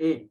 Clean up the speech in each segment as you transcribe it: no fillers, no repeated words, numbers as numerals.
1,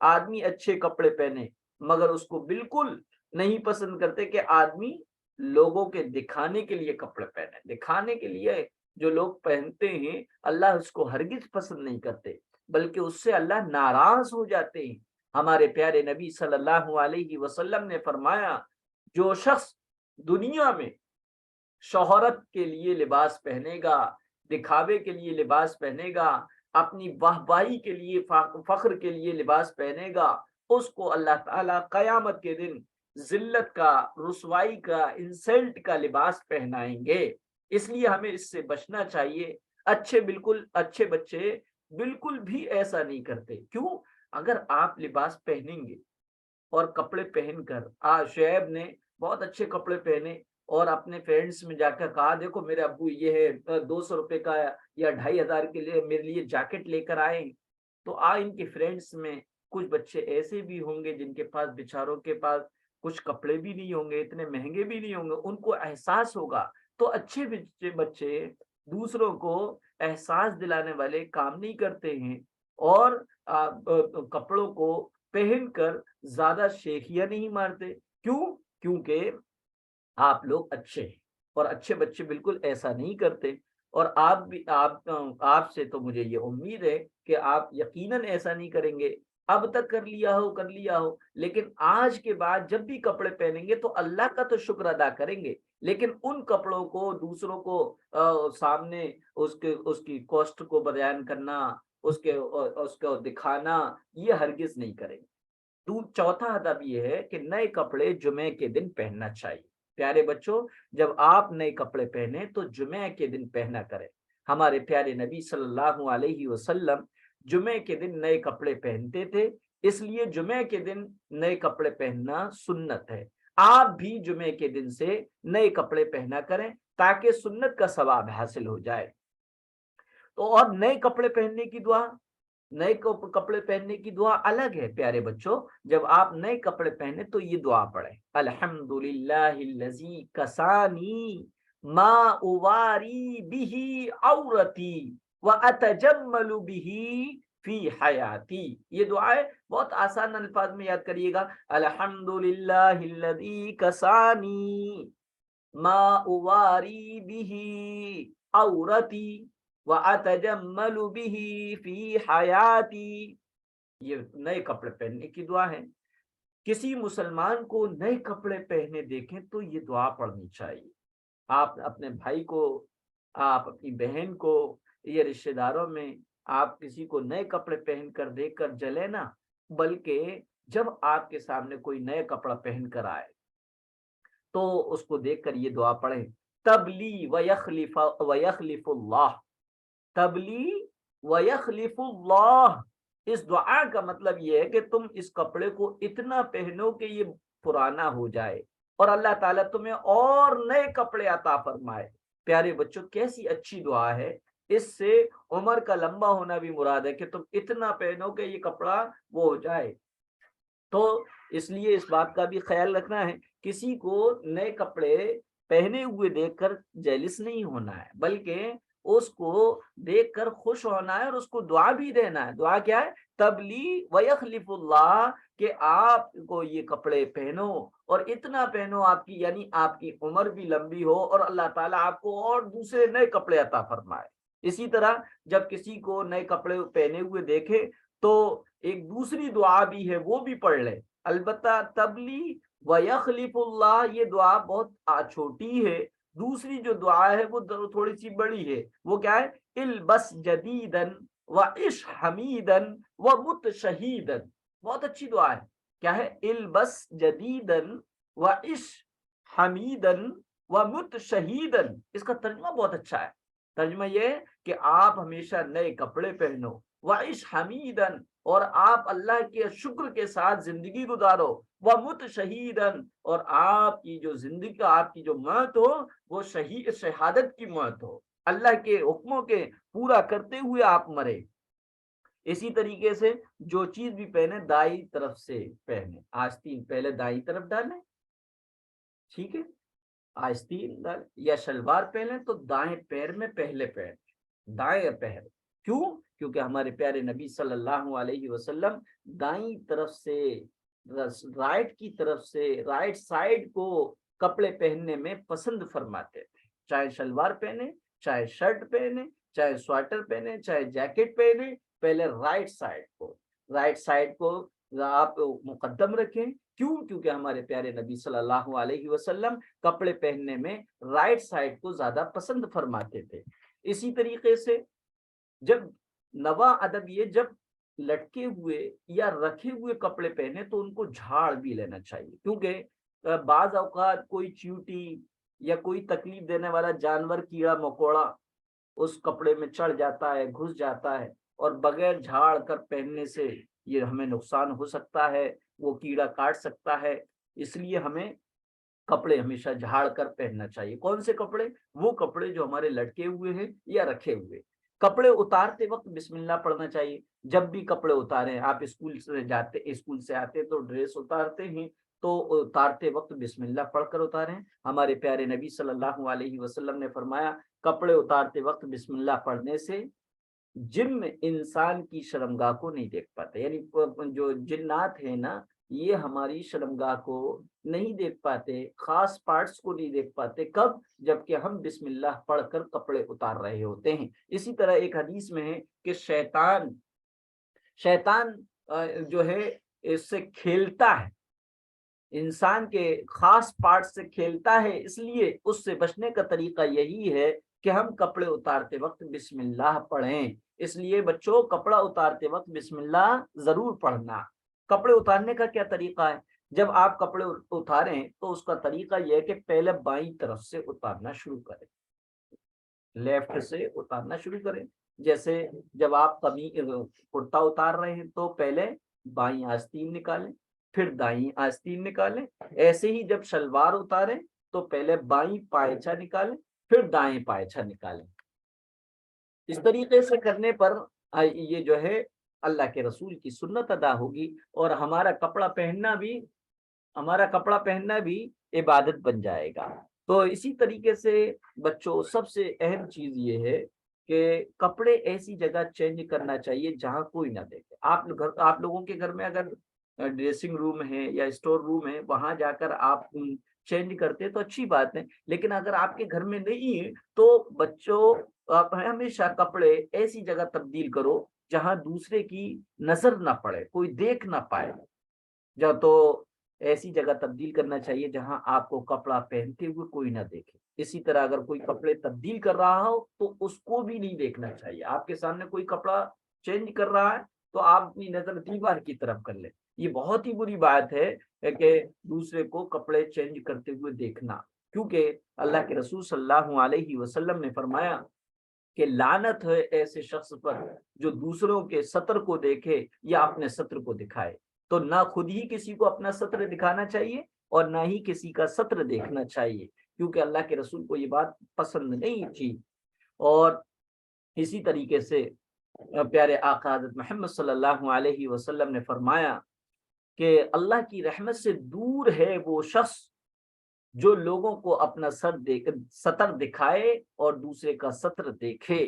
آدمی اچھے کپڑے پہنے، مگر اس کو بالکل نہیں پسند کرتے کہ آدمی لوگوں کے دکھانے کے لیے کپڑے پہنے۔ دکھانے کے لیے جو لوگ پہنتے ہیں اللہ اس کو ہرگز پسند نہیں کرتے، بلکہ اس سے اللہ ناراض ہو جاتے ہیں۔ ہمارے پیارے نبی صلی اللہ علیہ وسلم نے فرمایا، جو شخص دنیا میں شہرت کے لیے لباس پہنے گا، دکھاوے کے لیے لباس پہنے گا، اپنی واہواہی کے لیے، فخر کے لیے لباس پہنے گا، اس کو اللہ تعالیٰ قیامت کے دن ذلت کا، رسوائی کا، انسلٹ کا لباس پہنائیں گے۔ اس لیے ہمیں اس سے بچنا چاہیے۔ اچھے بچے بالکل بھی ایسا نہیں کرتے۔ کیوں؟ اگر آپ لباس پہنیں گے اور کپڑے پہن کر، شعیب نے بہت اچھے کپڑے پہنے اور اپنے فرینڈس میں جا کر کہا، دیکھو میرے ابو یہ ہے 200 روپے کا یا 2500 کے لیے میرے لیے جیکٹ لے کر آئے، تو ان کے فرینڈس میں کچھ بچے ایسے بھی ہوں گے جن کے پاس، بیچاروں کے پاس کچھ کپڑے بھی نہیں ہوں گے، اتنے مہنگے بھی نہیں ہوں گے، ان کو احساس ہوگا۔ تو اچھے بچے دوسروں کو احساس دلانے والے کام نہیں کرتے ہیں، اور کپڑوں کو پہن کر زیادہ شیخیاں نہیں مارتے۔ کیوں؟ کیونکہ آپ لوگ اچھے ہیں، اور اچھے بچے بالکل ایسا نہیں کرتے۔ اور آپ سے تو مجھے یہ امید ہے کہ آپ یقیناً ایسا نہیں کریں گے۔ اب تک کر لیا ہو، لیکن آج کے بعد جب بھی کپڑے پہنیں گے تو اللہ کا تو شکر ادا کریں گے، لیکن ان کپڑوں کو دوسروں کو سامنے اس کی کاسٹ کو بیان کرنا، اس کو دکھانا، یہ ہرگز نہیں کریں گے۔ چوتھا ادب یہ ہے کہ نئے کپڑے جمعے کے دن پہننا چاہیے۔ پیارے بچوں، جب آپ نئے کپڑے پہنے تو جمعے کے دن پہنا کریں۔ ہمارے پیارے نبی صلی اللہ علیہ وسلم جمعے کے دن نئے کپڑے پہنتے تھے، اس لیے جمعے کے دن نئے کپڑے پہننا سنت ہے۔ آپ بھی جمعے کے دن سے نئے کپڑے پہنا کریں تاکہ سنت کا ثواب حاصل ہو جائے۔ تو اور نئے کپڑے پہننے کی دعا، نئے کپڑے پہننے کی دعا الگ ہے پیارے بچوں۔ جب آپ نئے کپڑے پہنے تو یہ دعا پڑھیں، الحمدللہ الذی کسانی ما اواری به عورتی واتجمل به فی حیاتی۔ یہ دعا ہے، بہت آسان الفاظ میں یاد کریے گا، الحمدللہ الذی کسانی ما اواری به عورتی وَأَتَجَمَّلُ بِهِ فِي حَيَاتِي۔ یہ نئے کپڑے پہننے کی دعا ہے۔ کسی مسلمان کو نئے کپڑے پہنے دیکھیں تو یہ دعا پڑھنی چاہیے۔ آپ اپنے بھائی کو، آپ اپنی بہن کو، یہ رشتہ داروں میں آپ کسی کو نئے کپڑے پہن کر دیکھ کر جلے نہ، بلکہ جب آپ کے سامنے کوئی نئے کپڑا پہن کر آئے تو اس کو دیکھ کر یہ دعا پڑھیں، تبلی وَيَخْلِفُ اللَّهُ، تبلی وَيَخْلِفُ اللَّهُ۔ اس دعا کا مطلب یہ ہے کہ تم اس کپڑے کو اتنا پہنو کہ یہ پرانا ہو جائے اور اللہ تعالیٰ تمہیں اور نئے کپڑے عطا فرمائے۔ پیارے بچوں، کیسی اچھی دعا ہے! اس سے عمر کا لمبا ہونا بھی مراد ہے کہ تم اتنا پہنو کہ یہ کپڑا وہ ہو جائے۔ تو اس لیے اس بات کا بھی خیال رکھنا ہے، کسی کو نئے کپڑے پہنے ہوئے دیکھ کر جیلس نہیں ہونا ہے، بلکہ اس کو دیکھ کر خوش ہونا ہے اور اس کو دعا بھی دینا ہے۔ دعا کیا ہے؟ تبلی ویخلف اللہ، کہ آپ کو یہ کپڑے پہنو اور اتنا پہنو آپ کی، یعنی آپ کی عمر بھی لمبی ہو اور اللہ تعالیٰ آپ کو اور دوسرے نئے کپڑے عطا فرمائے۔ اسی طرح جب کسی کو نئے کپڑے پہنے ہوئے دیکھے تو ایک دوسری دعا بھی ہے، وہ بھی پڑھ لے۔ البتہ تبلی ویخلف اللہ یہ دعا بہت چھوٹی ہے، دوسری جو دعا ہے وہ تھوڑی سی بڑی ہے۔ وہ کیا ہے؟ البس جدیدن وعش حمیدن ومت شہیدن۔ بہت اچھی دعا ہے۔ کیا ہے؟ البس جدیدن وعش حمیدن ومت شہیدن۔ اس کا ترجمہ بہت اچھا ہے۔ ترجمہ یہ ہے کہ آپ ہمیشہ نئے کپڑے پہنو، وعش حمیدن، اور آپ اللہ کے شکر کے ساتھ زندگی گزارو، ومت شہیدن، اور آپ کی جو زندگی، آپ کی جو موت ہو وہ شہادت کی موت ہو، اللہ کے حکموں کے پورا کرتے ہوئے آپ مرے۔ اسی طریقے سے جو چیز بھی پہنے دائیں طرف سے پہنے، آستین پہلے دائیں طرف ڈالیں، ٹھیک ہے، آستین ڈالیں، یا شلوار پہنے تو دائیں پیر میں پہلے پہنے، دائیں پہن۔ کیوں؟ کیونکہ ہمارے پیارے نبی صلی اللہ علیہ وسلم دائیں طرف سے رائٹ کی طرف سے رائٹ سائڈ کو کپڑے پہننے میں پسند فرماتے تھے، چاہے شلوار پہنے، چاہے شرٹ پہنے، چاہے سویٹر پہنے، چاہے جیکٹ پہنے، پہلے رائٹ سائڈ کو آپ مقدم رکھیں۔ کیوں؟ کیونکہ ہمارے پیارے نبی صلی اللہ علیہ وسلم کپڑے پہننے میں رائٹ سائڈ کو زیادہ پسند فرماتے تھے۔ اسی طریقے سے جب نوا ادب یہ جب لٹکے ہوئے یا رکھے ہوئے کپڑے پہنے تو ان کو جھاڑ بھی لینا چاہیے، کیونکہ بعض اوقات کوئی چیونٹی یا کوئی تکلیف دینے والا جانور، کیڑا مکوڑا اس کپڑے میں چڑھ جاتا ہے، گھس جاتا ہے، اور بغیر جھاڑ کر پہننے سے یہ ہمیں نقصان ہو سکتا ہے، وہ کیڑا کاٹ سکتا ہے۔ اس لیے ہمیں کپڑے ہمیشہ جھاڑ کر پہننا چاہیے۔ کون سے کپڑے؟ وہ کپڑے جو ہمارے لٹکے ہوئے ہیں یا رکھے ہوئے۔ کپڑے اتارتے وقت بسم اللہ پڑھنا چاہیے۔ جب بھی کپڑے اتاریں، آپ اسکول سے آتے تو ڈریس اتارتے ہیں تو اتارتے وقت بسم اللہ پڑھ کر اتاریں۔ ہمارے پیارے نبی صلی اللہ علیہ وسلم نے فرمایا کپڑے اتارتے وقت بسم اللہ پڑھنے سے جن انسان کی شرمگاہ کو نہیں دیکھ پاتے، یعنی جو جنات ہیں نا، یہ ہماری شرمگاہ کو نہیں دیکھ پاتے، خاص پارٹس کو نہیں دیکھ پاتے۔ کب؟ جبکہ ہم بسم اللہ پڑھ کر کپڑے اتار رہے ہوتے ہیں۔ اسی طرح ایک حدیث میں ہے کہ شیطان جو ہے اس سے کھیلتا ہے، انسان کے خاص پارٹ سے کھیلتا ہے، اس لیے اس سے بچنے کا طریقہ یہی ہے کہ ہم کپڑے اتارتے وقت بسم اللہ پڑھیں۔ اس لیے بچوں، کپڑا اتارتے وقت بسم اللہ ضرور پڑھنا۔ کپڑے اتارنے کا کیا طریقہ ہے؟ جب آپ کپڑے اتاریں تو اس کا طریقہ یہ ہے کہ پہلے بائیں طرف سے اتارنا شروع کریں، لیفٹ سے اتارنا شروع کریں۔ جیسے جب آپ کرتا اتار رہے ہیں تو پہلے بائیں آستین نکالیں، پھر دائیں آستین نکالیں۔ ایسے ہی جب شلوار اتاریں تو پہلے بائیں پائچہ نکالیں، پھر دائیں پائچہ نکالیں۔ اس طریقے سے کرنے پر یہ جو ہے اللہ کے رسول کی سنت ادا ہوگی، اور ہمارا کپڑا پہننا بھی عبادت بن جائے گا۔ تو اسی طریقے سے بچوں، سب سے اہم چیز یہ ہے کہ کپڑے ایسی جگہ چینج کرنا چاہیے جہاں کوئی نہ دیکھے۔ آپ لوگوں کے گھر میں اگر ڈریسنگ روم ہے یا اسٹور روم ہے، وہاں جا کر آپ چینج کرتے تو اچھی بات ہے، لیکن اگر آپ کے گھر میں نہیں ہے تو بچوں، آپ ہمیشہ کپڑے ایسی جگہ تبدیل کرو جہاں دوسرے کی نظر نہ پڑے، کوئی دیکھ نہ پائے۔ تو ایسی جگہ تبدیل کرنا چاہیے جہاں آپ کو کپڑا پہنتے ہوئے کوئی نہ دیکھے۔ اسی طرح اگر کوئی کپڑے تبدیل کر رہا ہو تو اس کو بھی نہیں دیکھنا چاہیے۔ آپ کے سامنے کوئی کپڑا چینج کر رہا ہے تو آپ اپنی نظر دیوار کی طرف کر لیں۔ یہ بہت ہی بری بات ہے کہ دوسرے کو کپڑے چینج کرتے ہوئے دیکھنا، کیونکہ اللہ کے رسول صلی اللہ علیہ وسلم نے فرمایا کہ لعنت ہے ایسے شخص پر جو دوسروں کے سطر کو دیکھے یا اپنے سطر کو دکھائے۔ تو نہ خود ہی کسی کو اپنا سطر دکھانا چاہیے اور نہ ہی کسی کا سطر دیکھنا چاہیے، کیونکہ اللہ کے رسول کو یہ بات پسند نہیں تھی۔ اور اسی طریقے سے پیارے آقا حضرت محمد صلی اللہ علیہ وسلم نے فرمایا کہ اللہ کی رحمت سے دور ہے وہ شخص جو لوگوں کو اپنا سطر دکھائے اور دوسرے کا سطر دیکھے۔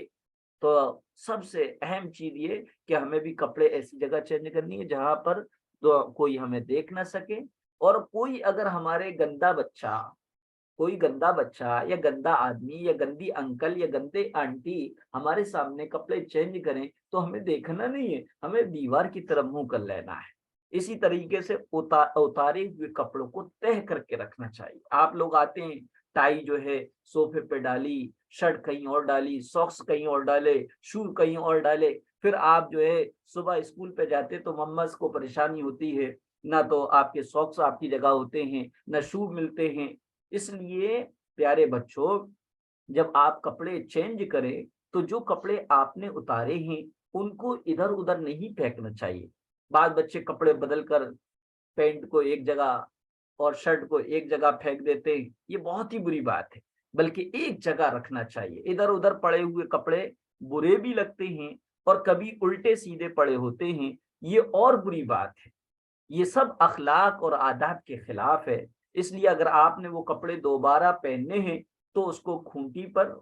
تو سب سے اہم چیز یہ کہ ہمیں بھی کپڑے ایسی جگہ چینج کرنی ہے جہاں پر کوئی ہمیں دیکھ نہ سکے، اور کوئی اگر ہمارے کوئی گندا بچہ یا گندا آدمی یا گندی انکل یا گندے آنٹی ہمارے سامنے کپڑے چینج کریں تو ہمیں دیکھنا نہیں ہے، ہمیں دیوار کی طرف منہ کر لینا ہے۔ اسی طریقے سے اتارے ہوئے کپڑوں کو تہہ کر کے رکھنا چاہیے۔ آپ لوگ آتے ہیں، ٹائی جو ہے صوفے پہ ڈالی، شرٹ کہیں اور ڈالی، ساکس کہیں اور ڈالے، شو کہیں اور ڈالے، پھر آپ جو ہے صبح اسکول پہ جاتے تو ممس کو پریشانی ہوتی ہے، نہ تو آپ کے ساکس آپ کی جگہ ہوتے ہیں، نہ شو ملتے ہیں۔ اس لیے پیارے بچوں، جب آپ کپڑے چینج کریں تو جو کپڑے آپ نے اتارے ہیں ان کو ادھر ادھر نہیں پھینکنا چاہیے۔ بعض بچے کپڑے بدل کر پینٹ کو ایک جگہ اور شرٹ کو ایک جگہ پھینک دیتے ہیں، یہ بہت ہی بری بات ہے، بلکہ ایک جگہ رکھنا چاہیے۔ ادھر ادھر پڑے ہوئے کپڑے برے بھی لگتے ہیں اور کبھی الٹے سیدھے پڑے ہوتے ہیں، یہ اور بری بات ہے۔ یہ سب اخلاق اور آداب کے خلاف ہے۔ اس لیے اگر آپ نے وہ کپڑے دوبارہ پہننے ہیں تو اس کو کھونٹی پر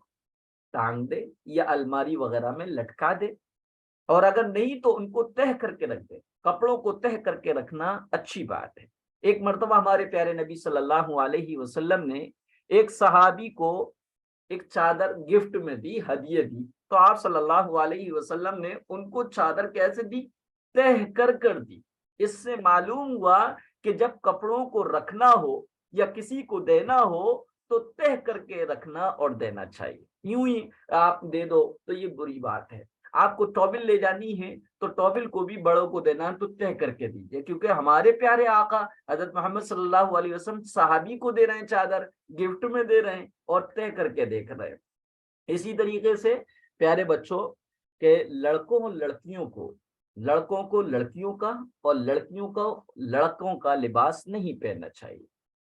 ٹانگ دے یا الماری وغیرہ میں لٹکا دے، اور اگر نہیں تو ان کو تہہ کر کے رکھ دیں. کپڑوں کو تہہ کر کے رکھنا اچھی بات ہے. ایک مرتبہ ہمارے پیارے نبی صلی اللہ علیہ وسلم نے ایک صحابی کو ایک چادر گفٹ میں دی، ہدیہ دی. تو آپ صلی اللہ علیہ وسلم نے ان کو چادر کیسے دی؟ تہہ کر دی. اس سے معلوم ہوا کہ جب کپڑوں کو رکھنا ہو یا کسی کو دینا ہو تو تہہ کر کے رکھنا اور دینا چاہیے. یوں ہی آپ دے دو تو یہ بری بات ہے. آپ کو ٹاول لے جانی ہے تو ٹاول کو بھی بڑوں کو دینا تو تہہ کر کے دیجیے، کیونکہ ہمارے پیارے آقا حضرت محمد صلی اللہ علیہ وسلم صحابی کو دے رہے ہیں چادر، گفٹ میں دے رہے ہیں اور تہہ کر کے دیکھ رہے ہیں. اسی طریقے سے پیارے بچوں کہ لڑکوں اور لڑکوں کو لڑکیوں کا اور لڑکیوں کو لڑکوں کا لباس نہیں پہننا چاہیے.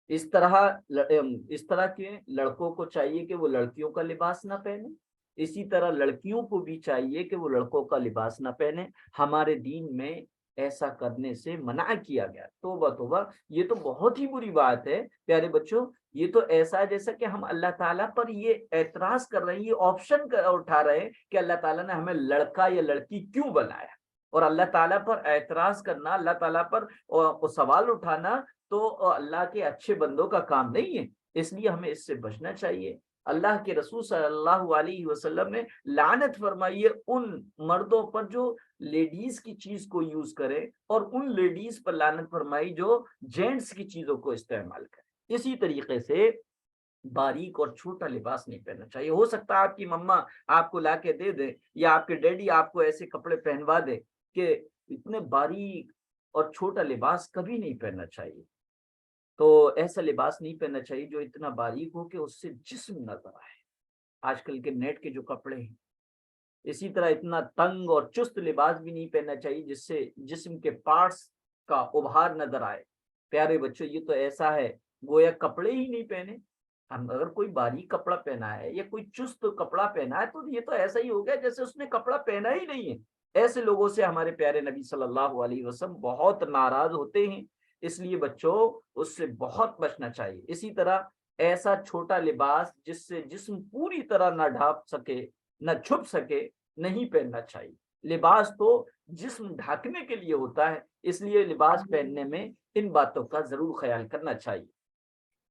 اس طرح کے لڑکوں کو چاہیے کہ وہ لڑکیوں کا لباس نہ پہنے، اسی طرح لڑکیوں کو بھی چاہیے کہ وہ لڑکوں کا لباس نہ پہنے. ہمارے دین میں ایسا کرنے سے منع کیا گیا. توبہ توبہ، یہ تو بہت ہی بری بات ہے پیارے بچوں. یہ تو ایسا ہے جیسا کہ ہم اللہ تعالیٰ پر یہ اعتراض کر رہے ہیں، یہ آپشن اٹھا رہے ہیں کہ اللہ تعالیٰ نے ہمیں لڑکا یا لڑکی کیوں بنایا. اور اللہ تعالیٰ پر اعتراض کرنا، اللہ تعالیٰ پر سوال اٹھانا تو اللہ کے اچھے بندوں کا کام نہیں ہے. اس لیے ہمیں اس سے بچنا چاہیے. اللہ کے رسول صلی اللہ علیہ وسلم نے لعنت فرمائی ہے ان مردوں پر جو لیڈیز کی چیز کو یوز کرے، اور ان لیڈیز پر لعنت فرمائی جو جینٹس کی چیزوں کو استعمال کرے. اسی طریقے سے باریک اور چھوٹا لباس نہیں پہننا چاہیے. ہو سکتا ہے آپ کی مما آپ کو لا کے دے دے یا آپ کے ڈیڈی آپ کو ایسے کپڑے پہنوا دے کہ اتنے باریک اور چھوٹا لباس کبھی نہیں پہننا چاہیے. تو ایسا لباس نہیں پہننا چاہیے جو اتنا باریک ہو کہ اس سے جسم نظر آئے. آج کل کے نیٹ کے جو کپڑے ہیں، اسی طرح اتنا تنگ اور چست لباس بھی نہیں پہننا چاہیے جس سے جسم کے پارٹس کا ابھار نظر آئے. پیارے بچوں، یہ تو ایسا ہے گویا کپڑے ہی نہیں پہنے. ہم اگر کوئی باریک کپڑا پہنا ہے یا کوئی چست کپڑا پہنا ہے تو یہ تو ایسا ہی ہو گیا جیسے اس نے کپڑا پہنا ہی نہیں ہے. ایسے لوگوں سے ہمارے پیارے نبی صلی اللہ علیہ وسلم بہت ناراض ہوتے ہیں. اس لیے بچوں اس سے بہت بچنا چاہیے. اسی طرح ایسا چھوٹا لباس جس سے جسم پوری طرح نہ ڈھانپ سکے، نہ چھپ سکے، نہیں پہننا چاہیے. لباس تو جسم ڈھانکنے کے لیے ہوتا ہے، اس لیے لباس پہننے میں ان باتوں کا ضرور خیال کرنا چاہیے.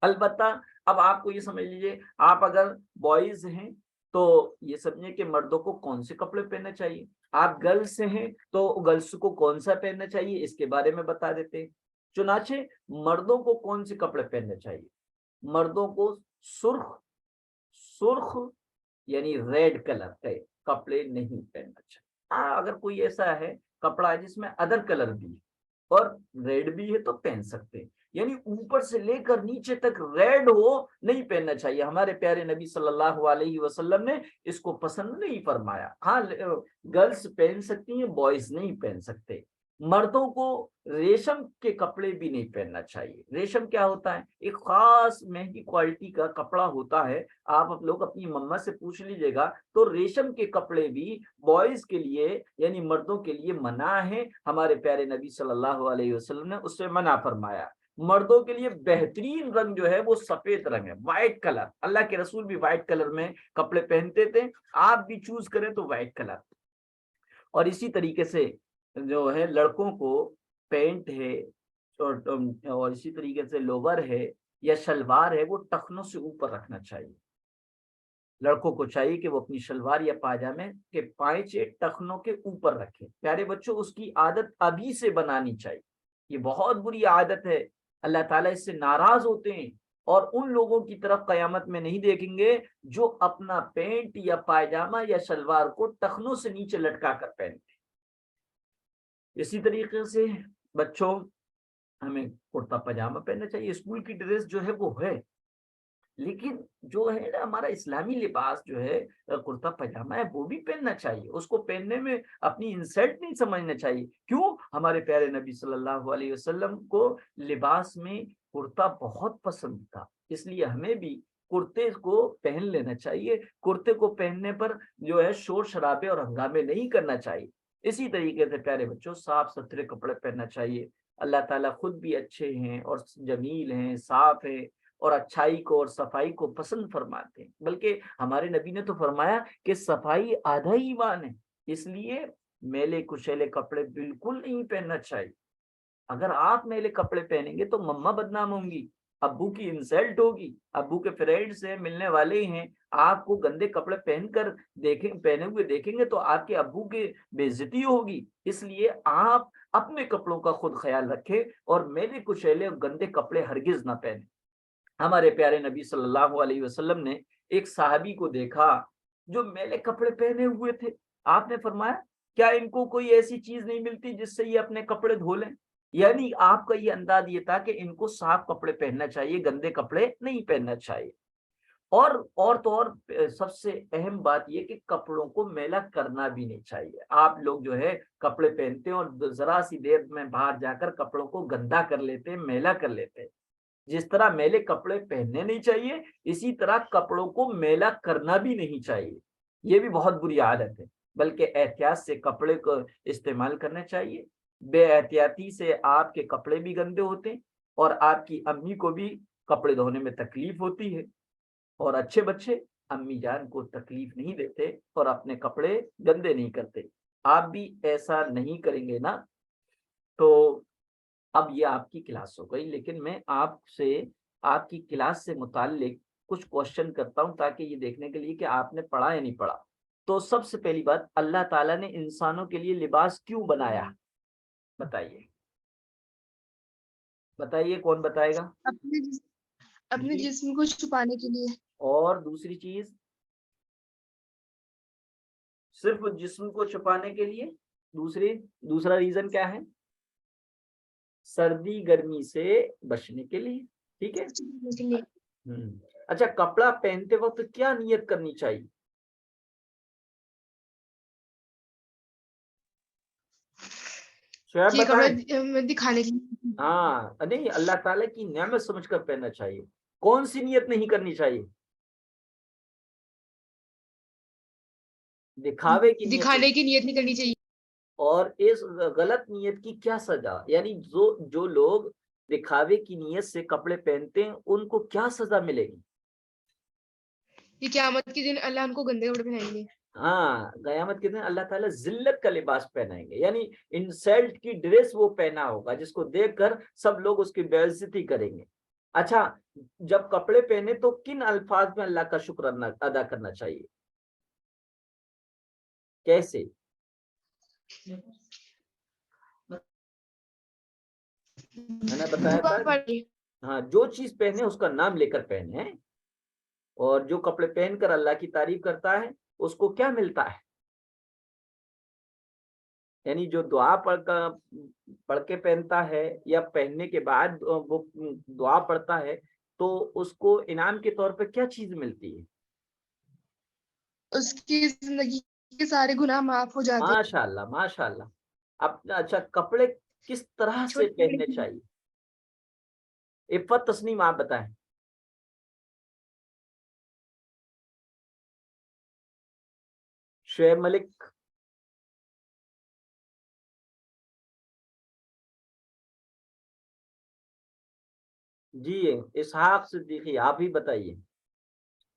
البتہ اب آپ کو یہ سمجھ لیجیے، آپ اگر بوائز ہیں تو یہ سمجھیں کہ مردوں کو کون سے کپڑے پہننا چاہیے. آپ گرلس ہیں تو گرلس کو کون سا پہننا چاہیے اس کے بارے میں بتا دیتے ہیں. چنانچہ مردوں کو کون سے کپڑے پہننے چاہیے؟ مردوں کو سرخ یعنی ریڈ کلر کے کپڑے نہیں پہننا چاہیے. اگر کوئی ایسا ہے کپڑا ہے جس میں ادر کلر بھی ہے اور ریڈ بھی ہے تو پہن سکتے ہیں. یعنی اوپر سے لے کر نیچے تک ریڈ ہو نہیں پہننا چاہیے. ہمارے پیارے نبی صلی اللہ علیہ وسلم نے اس کو پسند نہیں فرمایا. ہاں گرلس پہن سکتی ہیں، بوائز نہیں پہن سکتے. مردوں کو ریشم کے کپڑے بھی نہیں پہننا چاہیے. ریشم کیا ہوتا ہے؟ ایک خاص مہنگی کوالٹی کا کپڑا ہوتا ہے. آپ لوگ اپنی مما سے پوچھ لیجیے گا تو ریشم کے کپڑے بھی بوائز کے لیے یعنی مردوں کے لیے منع ہے. ہمارے پیارے نبی صلی اللہ علیہ وسلم نے اس سے منع فرمایا. مردوں کے لیے بہترین رنگ جو ہے وہ سفید رنگ ہے، وائٹ کلر. اللہ کے رسول بھی وائٹ کلر میں کپڑے پہنتے تھے. آپ بھی چوز کریں تو وائٹ کلر. اور اسی طریقے سے جو ہے لڑکوں کو پینٹ ہے اور اسی طریقے سے لوور ہے یا شلوار ہے وہ ٹخنوں سے اوپر رکھنا چاہیے. لڑکوں کو چاہیے کہ وہ اپنی شلوار یا پاجامے کے پائچے ٹخنوں کے اوپر رکھیں. پیارے بچوں اس کی عادت ابھی سے بنانی چاہیے. یہ بہت بری عادت ہے. اللہ تعالیٰ اس سے ناراض ہوتے ہیں اور ان لوگوں کی طرف قیامت میں نہیں دیکھیں گے جو اپنا پینٹ یا پائجامہ یا شلوار کو ٹخنوں سے نیچے لٹکا کر پہنتے. اسی طریقے سے بچوں ہمیں کرتا پاجامہ پہننا چاہیے. اسکول کی ڈریس جو ہے وہ ہے، لیکن جو ہے نا ہمارا اسلامی لباس جو ہے کرتا پاجامہ ہے وہ بھی پہننا چاہیے. اس کو پہننے میں اپنی انسلٹ نہیں سمجھنا چاہیے. کیوں؟ ہمارے پیارے نبی صلی اللہ علیہ وسلم کو لباس میں کرتا بہت پسند تھا، اس لیے ہمیں بھی کرتے کو پہن لینا چاہیے. کرتے کو پہننے پر جو ہے شور شرابے اور ہنگامے نہیں کرنا چاہیے. اسی طریقے سے پیارے بچوں صاف ستھرے کپڑے پہننا چاہیے. اللہ تعالیٰ خود بھی اچھے ہیں اور جمیل ہیں، صاف ہیں اور اچھائی کو اور صفائی کو پسند فرماتے ہیں. بلکہ ہمارے نبی نے تو فرمایا کہ صفائی آدھا ایمان ہے. اس لیے میلے کچیلے کپڑے بالکل نہیں پہننا چاہیے. اگر آپ میلے کپڑے پہنیں گے تو مما بدنام ہوں گی, ابو کی انسلٹ ہوگی, ابو کے فرینڈز ہیں, ملنے والے ہیں, آپ کو گندے کپڑے پہنے ہوئے دیکھیں گے تو آپ کے ابو کی بے عزتی ہوگی. اس لیے آپ اپنے کپڑوں کا خود خیال رکھیں اور میلے کچیلے اور گندے کپڑے ہرگز نہ پہنیں. ہمارے پیارے نبی صلی اللہ علیہ وسلم نے ایک صحابی کو دیکھا جو میلے کپڑے پہنے ہوئے تھے. آپ نے فرمایا کیا ان کو کوئی ایسی چیز نہیں ملتی جس سے یہ اپنے کپڑے دھو لیں؟ یعنی آپ کا یہ انداز یہ تھا کہ ان کو صاف کپڑے پہننا چاہیے, گندے کپڑے نہیں پہننا چاہیے. اور تو اور سب سے اہم بات یہ کہ کپڑوں کو میلا کرنا بھی نہیں چاہیے. آپ لوگ جو ہے کپڑے پہنتے ہیں اور ذرا سی دیر میں باہر جا کر کپڑوں کو گندا کر لیتے ہیں, میلا کر لیتے ہیں. جس طرح میلے کپڑے پہننے نہیں چاہیے اسی طرح کپڑوں کو میلا کرنا بھی نہیں چاہیے. یہ بھی بہت بری عادت ہے. بلکہ احتیاط سے کپڑے کو استعمال کرنا چاہیے. بے احتیاطی سے آپ کے کپڑے بھی گندے ہوتے ہیں اور آپ کی امی کو بھی کپڑے دھونے میں تکلیف ہوتی ہے. اور اچھے بچے امی جان کو تکلیف نہیں دیتے اور اپنے کپڑے گندے نہیں کرتے. آپ بھی ایسا نہیں کریں گے نا. تو اب یہ آپ کی کلاس ہو گئی, لیکن میں آپ کی کلاس سے متعلق کچھ کوشچن کرتا ہوں تاکہ یہ دیکھنے کے لیے کہ آپ نے پڑھا یا نہیں پڑھا. تو سب سے پہلی بات, اللہ تعالیٰ نے انسانوں کے لیے لباس کیوں بنایا؟ بتائیے کون بتائے گا؟ اپنے جسم کو چھپانے کے لیے. اور دوسری چیز صرف جسم کو چھپانے کے لیے. دوسرا ریزن کیا ہے؟ سردی گرمی سے بچنے کے لیے. ٹھیک ہے. اچھا, کپڑا پہنتے وقت کیا نیت کرنی چاہیے؟ دکھانے کے لیے. ہاں نہیں, اللہ تعالیٰ کی نعمت سمجھ کر پہننا چاہیے. کون سی نیت نہیں کرنی چاہیے؟ دکھاوے کی نیت نہیں کرنی چاہیے. اور اس غلط نیت کی کیا سزا؟ یعنی جو لوگ دکھاوے کی نیت سے کپڑے پہنتے ہیں ان کو کیا سزا ملے گی؟ یہ قیامت کے دن اللہ ان کو گندے کپڑے پہنائیں گے. ہاں, قیامت کے دن اللہ تعالیٰ ذلت کا لباس پہنائیں گے. یعنی انسلٹ کی ڈریس وہ پہنا ہوگا جس کو دیکھ کر سب لوگ اس کی بے عزتی کریں گے. اچھا, جب کپڑے پہنے تو کن الفاظ میں اللہ کا شکر ادا کرنا چاہیے؟ کیسے؟ میں نے بتایا تھا, ہاں, جو چیز پہنے اس کا نام لے کر پہنے. اور جو کپڑے پہن کر اللہ کی تعریف کرتا ہے اس کو کیا ملتا ہے؟ یعنی جو دعا پڑھ کے پہنتا ہے یا پہننے کے بعد وہ دعا پڑھتا ہے تو اس کو انعام کے طور پہ کیا چیز ملتی ہے؟ اس کی زندگی کے سارے گناہ معاف ہو جاتے ہیں. ماشاء اللہ, ماشاء اللہ. اچھا, کپڑے کس طرح سے پہننے چاہیے؟ عفت تسنیم آپ بتائیں. شعیب ملک. جی اسحاق صدیقی آپ ہی بتائیے,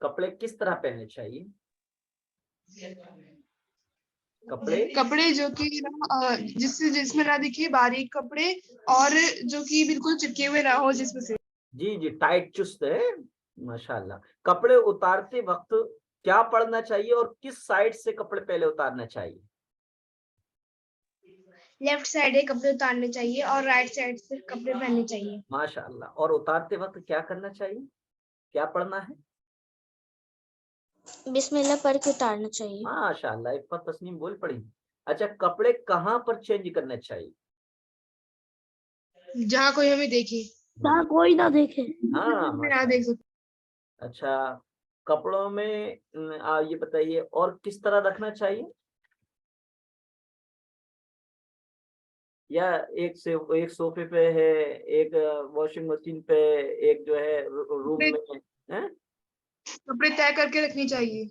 کپڑے کس طرح پہننے چاہیے؟ کپڑے جو کہ جس میں نہ دیکھیے باریک کپڑے اور جو کہ بالکل چپکے ہوئے نہ ہو جسم سے. جی ٹائٹ چست ہے, ماشاء اللہ. کپڑے اتارتے وقت کیا پڑھنا چاہیے اور کس سائڈ سے کپڑے پہلے اتارنا چاہیے؟ لیفٹ سائڈ کپڑے اتارنے چاہیے اور رائٹ سائڈ سے کپڑے پہننے چاہیے. ماشاء اللہ. اور اتارتے وقت کیا کرنا چاہیے, کیا پڑھنا ہے؟ بسم اللہ پڑھ کے اتارنا چاہیے. ماشاء اللہ, عفت تسنیم بول پڑی. اچھا, کپڑے کہاں پر چینج کرنا چاہیے؟ جہاں کوئی ہمیں دیکھے, جہاں کوئی نہ دیکھے. ہاں, دیکھ سکتے. اچھا, کپڑوں میں یہ بتائیے اور کس طرح رکھنا چاہیے؟ یا ایک صوفے پہ ہے, ایک واشنگ مشین پہ, ایک جو ہے روم میں. کپڑے طے کر کے رکھنی چاہیے.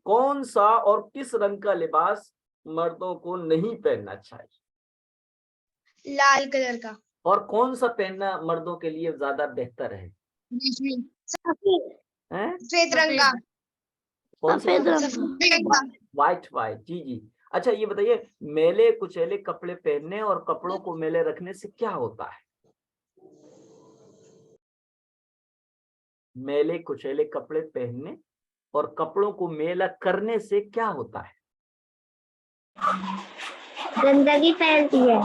کون سا اور کس رنگ کا لباس مردوں کو نہیں پہننا چاہیے؟ لال کلر کا. اور کون سا پہننا مردوں کے لیے زیادہ بہتر ہے؟ سفید رنگ کا. کون سا؟ وائٹ. جی. اچھا یہ بتائیے میلے کچیلے کپڑے پہننے اور کپڑوں کو میلے رکھنے سے کیا ہوتا ہے؟ میلے کچیلے کپڑے پہننے اور کپڑوں کو میلا کرنے سے کیا ہوتا ہے؟ گندگی پھیلتی ہے.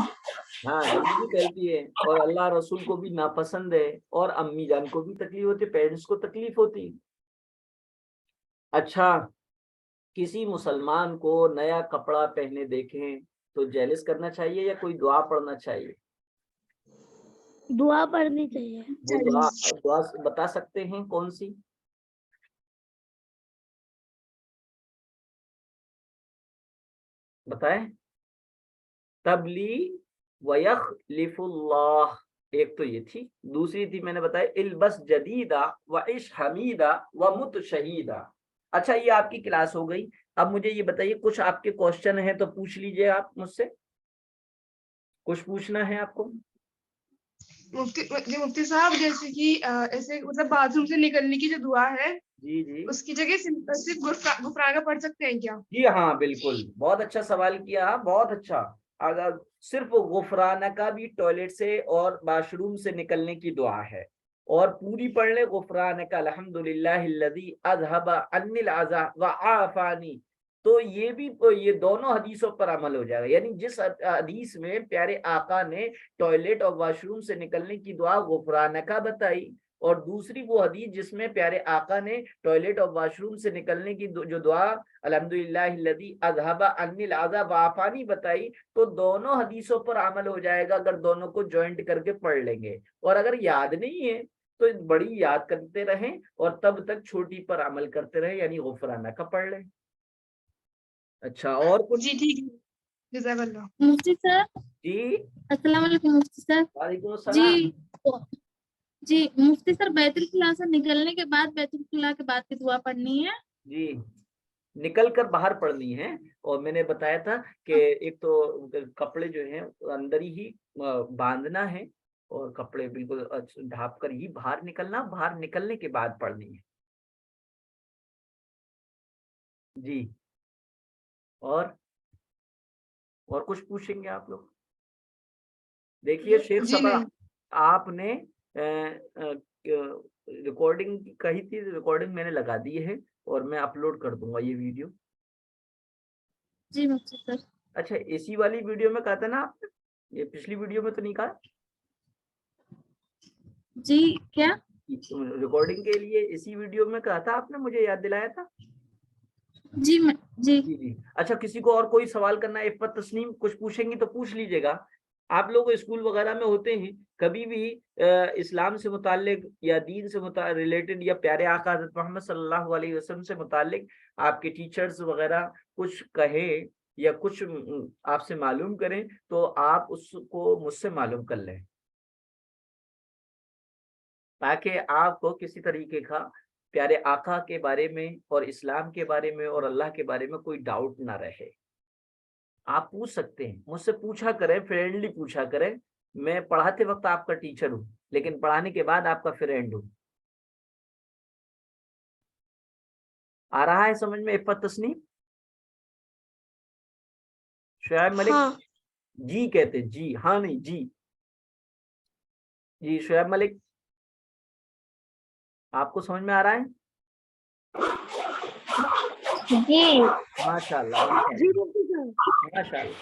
ہاں گندگی پھیلتی ہے اور اللہ رسول کو بھی ناپسند ہے اور امی جان کو بھی تکلیف ہوتی ہے، پیرنٹس کو تکلیف ہوتی. اچھا کسی مسلمان کو نیا کپڑا پہنے دیکھیں تو جیلس کرنا چاہیے یا کوئی دعا پڑھنا چاہیے؟ دعا پڑھنی چاہیے. وہ دعا بتا سکتے ہیں کون سی؟ بتائیں. تبلی ویخلف اللہ، ایک تو یہ تھی، دوسری تھی میں نے بتایا البس جدیدہ وعش حمیدہ ومت شہیدہ. اچھا یہ آپ کی کلاس ہو گئی. اب مجھے یہ بتائیے کچھ آپ کے کوشچن ہیں تو پوچھ لیجئے آپ مجھ سے. کچھ پوچھنا ہے آپ کو؟ مفتی صاحب جیسے کہ ایسے مطلب باتھ روم سے نکلنے کی جو دعا ہے جی جی اس کی جگہ صرف غفرانہ پڑھ سکتے ہیں کیا؟ جی ہاں بالکل، بہت اچھا سوال کیا، بہت اچھا. اگر صرف غفرانہ کا بھی ٹوائلٹ سے اور واش روم سے نکلنے کی دعا ہے اور پوری پڑھ لے غفرانک الحمدللہ الذی اذھب عنی العذا وعافانی، تو یہ بھی یہ دونوں حدیثوں پر عمل ہو جائے گا. یعنی جس حدیث میں پیارے آقا نے ٹوائلٹ اور واش روم سے نکلنے کی دعا غفرانکا بتائی اور دوسری وہ حدیث جس میں پیارے آقا نے ٹوائلٹ اور واش روم سے نکلنے کی جو دعا الحمدللہ الذی اذھب عنی العذا وعافانی بتائی، تو دونوں حدیثوں پر عمل ہو جائے گا اگر دونوں کو جوائنٹ کر کے پڑھ لیں گے. اور اگر یاد نہیں ہے تو بڑی یاد کرتے رہیں اور تب تک چھوٹی پر عمل کرتے رہیں، یعنی غفرانہ کا پڑھ لیں. اچھا اور کچھ؟ جی ٹھیک ہے، جزاک اللہ. مفتی سر جی السلام علیکم. مفتی سر وعلیکم السلام. جی جی مفتی سر بیت الخلاء سے نکلنے کے بعد بیت الخلاء کے بعد کی دعا پڑھنی ہے؟ جی نکل کر باہر پڑھنی ہے. اور میں نے بتایا تھا کہ ایک تو کپڑے جو ہیں اندر ہی باندھنا ہے اور کپڑے بالکل ڈھانپ کر ہی باہر نکلنا، باہر نکلنے کے بعد پڑھنی ہے. جی اور کچھ پوچھیں گے آپ لوگ؟ دیکھیے شیخ جی صبا نہیں. آپ نے ریکارڈنگ کہی تھی، ریکارڈنگ میں نے لگا دی ہے اور میں اپلوڈ کر دوں گا یہ ویڈیو. جی مفتی سر. اچھا اسی والی ویڈیو میں کہا تھا نا آپ نے، یہ پچھلی ویڈیو میں تو نہیں کہا؟ جی کیا ریکارڈنگ کے لیے اسی ویڈیو میں کہا تھا آپ نے، مجھے یاد دلایا تھا. جی جی جی جی. اچھا کسی کو اور کوئی سوال کرنا ہے؟ عفت تسنیم کچھ پوچھیں گی تو پوچھ لیجیے گا. آپ لوگ اسکول وغیرہ میں ہوتے ہیں، کبھی بھی اسلام سے متعلق یا دین سے ریلیٹڈ یا پیارے آقا حضرت محمد صلی اللہ علیہ وسلم سے متعلق آپ کے ٹیچرز وغیرہ کچھ کہیں یا کچھ آپ سے معلوم کریں تو آپ اس کو مجھ سے معلوم کر لیں، تاکہ آپ کو کسی طریقے کا پیارے آقا کے بارے میں اور اسلام کے بارے میں اور اللہ کے بارے میں کوئی ڈاؤٹ نہ رہے. آپ پوچھ سکتے ہیں، مجھ سے پوچھا کریں، فرینڈلی پوچھا کریں. میں پڑھاتے وقت آپ کا ٹیچر ہوں لیکن پڑھانے کے بعد آپ کا فرینڈ ہوں. آ رہا ہے سمجھ میں عفت تسنیم؟ شعیب ملک ہاں جی کہتے، جی ہاں نہیں جی. جی شعیب ملک آپ کو سمجھ میں آ رہا ہے؟ جی ماشاء اللہ جی مفتی صاحب. ماشاء اللہ.